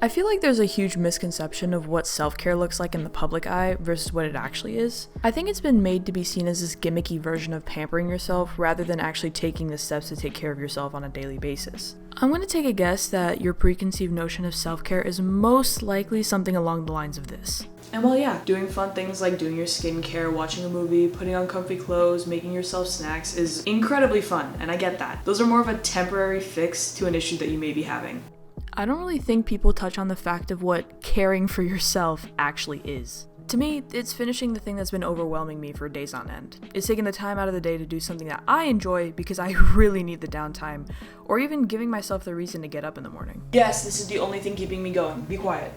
I feel like there's a huge misconception of what self-care looks like in the public eye versus what it actually is. I think it's been made to be seen as this gimmicky version of pampering yourself rather than actually taking the steps to take care of yourself on a daily basis. I'm going to take a guess that your preconceived notion of self-care is most likely something along the lines of this. And well, yeah, doing fun things like doing your skincare, watching a movie, putting on comfy clothes, making yourself snacks is incredibly fun, and I get that. Those are more of a temporary fix to an issue that you may be having. I don't really think people touch on the fact of what caring for yourself actually is. To me, it's finishing the thing that's been overwhelming me for days on end. It's taking the time out of the day to do something that I enjoy because I really need the downtime, or even giving myself the reason to get up in the morning. Yes, this is the only thing keeping me going. Be quiet.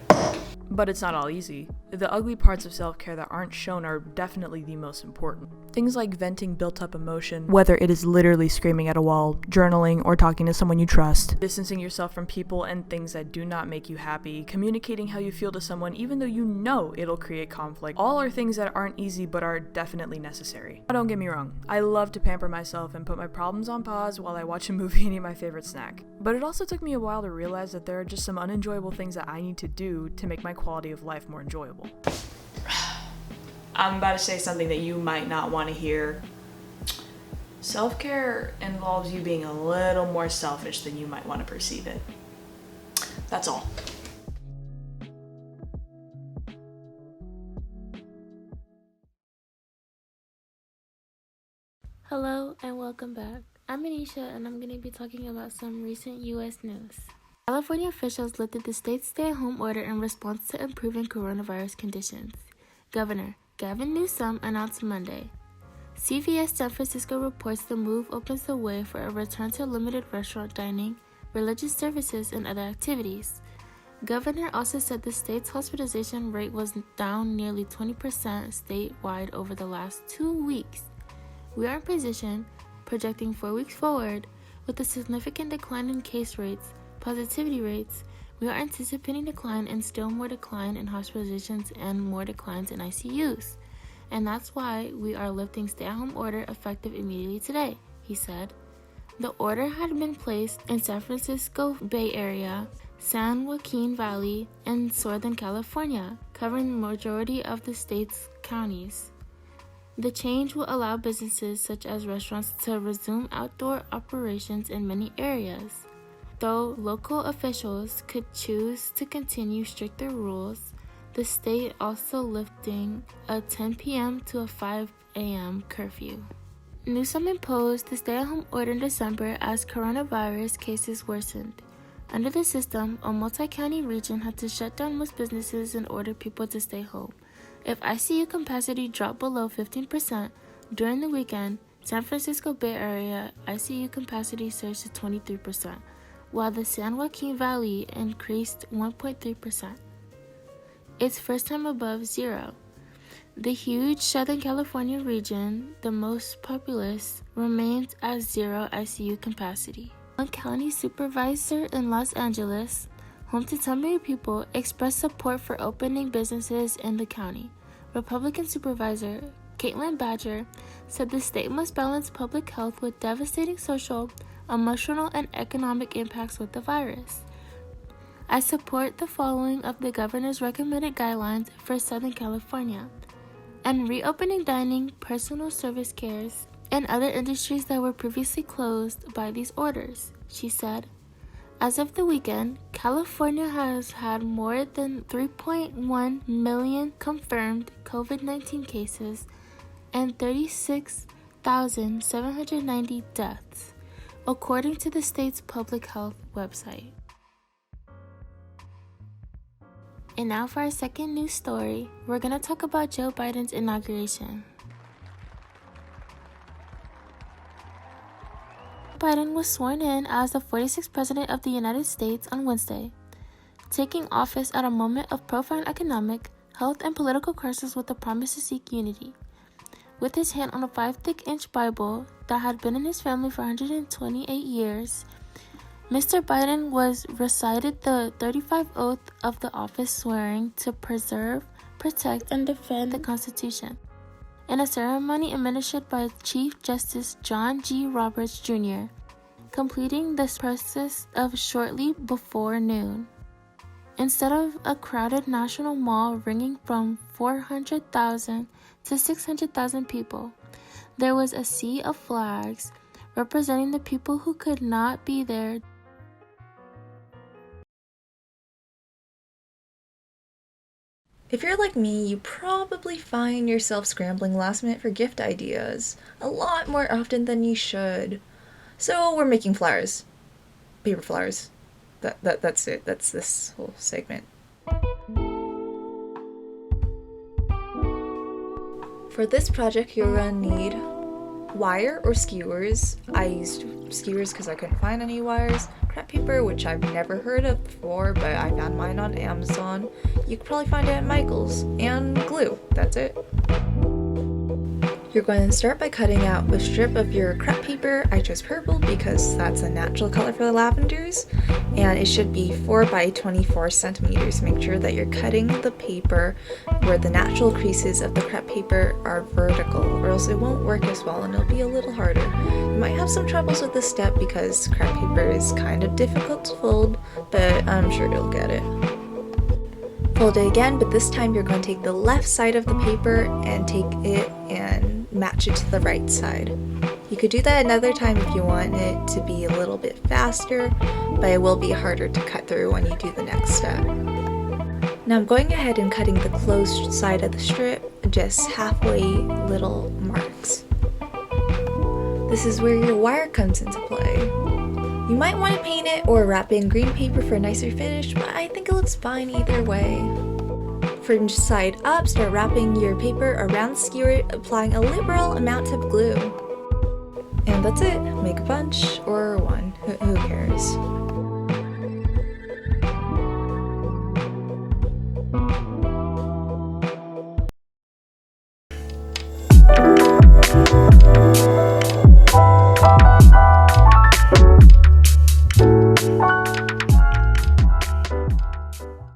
But it's not all easy. The ugly parts of self-care that aren't shown are definitely the most important. Things like venting built-up emotion, whether it is literally screaming at a wall, journaling, or talking to someone you trust, distancing yourself from people and things that do not make you happy, communicating how you feel to someone even though you know it'll create conflict, all are things that aren't easy but are definitely necessary. Now, don't get me wrong, I love to pamper myself and put my problems on pause while I watch a movie and eat my favorite snack. But it also took me a while to realize that there are just some unenjoyable things that I need to do to make my quality of life more enjoyable. I'm about to say something that you might not want to hear. Self-care involves you being a little more selfish than you might want to perceive it. That's all. Hello and welcome back. I'm Anisha and I'm going to be talking about some recent U.S. news. California officials lifted the state's stay-at-home order in response to improving coronavirus conditions. Governor Gavin Newsom announced Monday. CVS San Francisco reports the move opens the way for a return to limited restaurant dining, religious services, and other activities. Governor also said the state's hospitalization rate was down nearly 20% statewide over the last 2 weeks. We are in position, projecting 4 weeks forward, with a significant decline in case rates, positivity rates. We are anticipating decline and still more decline in hospitalizations and more declines in ICUs. And that's why we are lifting stay-at-home order effective immediately today, he said. The order had been placed in San Francisco Bay Area, San Joaquin Valley, and Southern California, covering the majority of the state's counties. The change will allow businesses such as restaurants to resume outdoor operations in many areas. Though local officials could choose to continue stricter rules, the state also lifting a 10 p.m. to a 5 a.m. curfew. Newsom imposed the stay-at-home order in December as coronavirus cases worsened. Under the system, a multi-county region had to shut down most businesses and order people to stay home. If ICU capacity dropped below 15% during the weekend, San Francisco Bay Area ICU capacity surged to 23%, while the San Joaquin Valley increased 1.3%. Its first time above zero. The huge Southern California region, the most populous, remains at zero ICU capacity. One county supervisor in Los Angeles, home to 10 million people, expressed support for opening businesses in the county. Republican Supervisor Caitlin Badger said the state must balance public health with devastating social, emotional, and economic impacts with the virus. I support the following of the governor's recommended guidelines for Southern California and reopening dining, personal service cares, and other industries that were previously closed by these orders, she said. As of the weekend, California has had more than 3.1 million confirmed COVID-19 cases and 36,790 deaths, according to the state's public health website. And now for our second news story, we're going to talk about Joe Biden's inauguration. Biden was sworn in as the 46th President of the United States on Wednesday, taking office at a moment of profound economic, health, and political crisis with a promise to seek unity. With his hand on a 5-thick-inch Bible that had been in his family for 128 years, Mr. Biden was recited the 35th oath of the office, swearing to preserve, protect, and defend the Constitution, in a ceremony administered by Chief Justice John G. Roberts, Jr., completing this process of shortly before noon. Instead of a crowded National Mall ringing from 400,000 to 600,000 people, there was a sea of flags representing the people who could not be there. If you're like me, you probably find yourself scrambling last minute for gift ideas, a lot more often than you should. So we're making flowers. Paper flowers. That's it. That's this whole segment. For this project, you're gonna need wire or skewers. I used skewers because I couldn't find any wires. Crepe paper, which I've never heard of before, but I found mine on Amazon. You could probably find it at Michael's. And glue. That's it. You're going to start by cutting out a strip of your crepe paper. I chose purple because that's a natural color for the lavenders, and it should be 4 by 24 centimeters. Make sure that you're cutting the paper where the natural creases of the crepe paper are vertical, or else it won't work as well and it'll be a little harder. You might have some troubles with this step because crepe paper is kind of difficult to fold, but I'm sure you'll get it. Fold it again, but this time you're going to take the left side of the paper and take it and match it to the right side. You could do that another time if you want it to be a little bit faster, but it will be harder to cut through when you do the next step. Now I'm going ahead and cutting the closed side of the strip, just halfway little marks. This is where your wire comes into play. You might want to paint it or wrap it in green paper for a nicer finish, but I think it looks fine either way. From side up, start wrapping your paper around the skewer, applying a liberal amount of glue. And that's it. Make a bunch or one. Who cares?